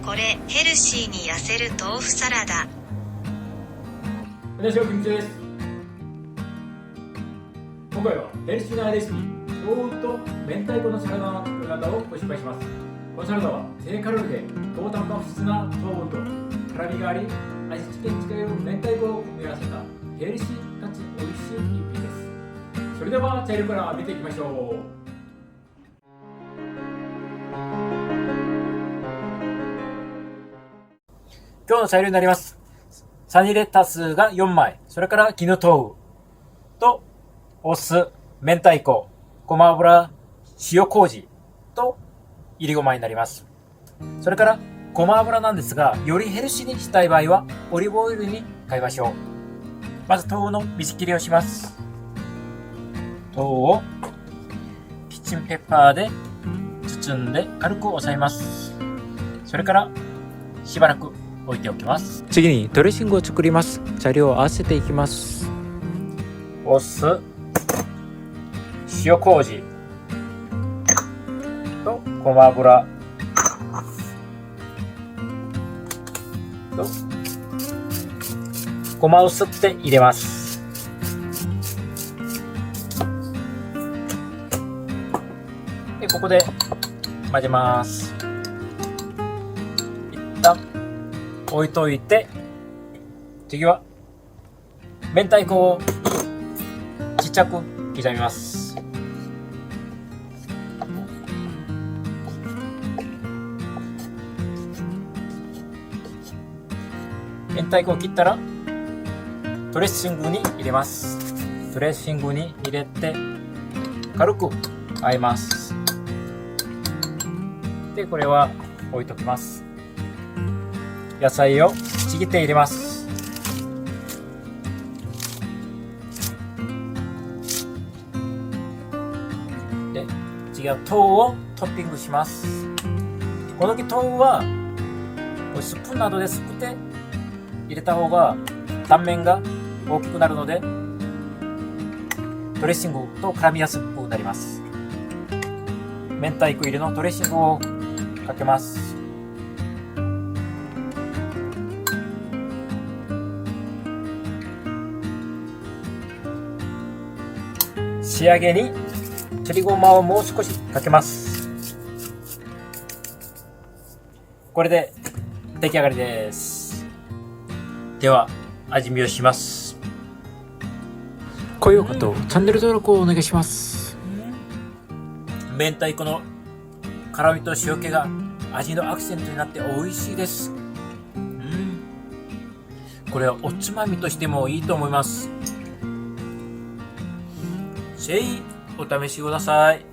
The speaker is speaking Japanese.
これヘルシーに痩せる豆腐サラダ。こんにちは、キムチです。今回はヘルシーなレシピ、豆腐と明太子のサラダの作り方をご紹介します。このサラダは低カロリーで高タンパク質な豆腐と辛みがあり、味付けに使える明太子を組み合わせたヘルシーかつ美味しい一品です。それでは材料から見ていきましょう。今日の材料になります。サニーレタスが4枚、それから絹豆腐とお酢、明太子、ごま油、塩麹といりごまになります。それからごま油なんですが、よりヘルシーにしたい場合はオリーブオイルに変えましょう。まず豆腐の水切りをします。豆腐をキッチンペッパーで包んで軽く押さえます。それからしばらく置いておきます。次にドレッシングを作ります。材料を合わせていきます。お酢、塩麹とごま油とごまをすって入れます。でここで混ぜます。一旦置いといて、次は明太子をちっちゃく刻みます。明太子を切ったらドレッシングに入れます。ドレッシングに入れて軽く和えます。でこれは置いときます。野菜をちぎって入れます。で次は豆腐をトッピングします。この時豆腐はスプーンなどですくって入れた方が断面が大きくなるのでドレッシングと絡みやすくなります。明太子入りのドレッシングをかけます。仕上げにすりごまをもう少しかけます。これで出来上がりです。では味見をします。高評価とチャンネル登録をお願いします。明太子の辛みと塩気が味のアクセントになって美味しいです。これはおつまみとしてもいいと思います。ぜひお試しください。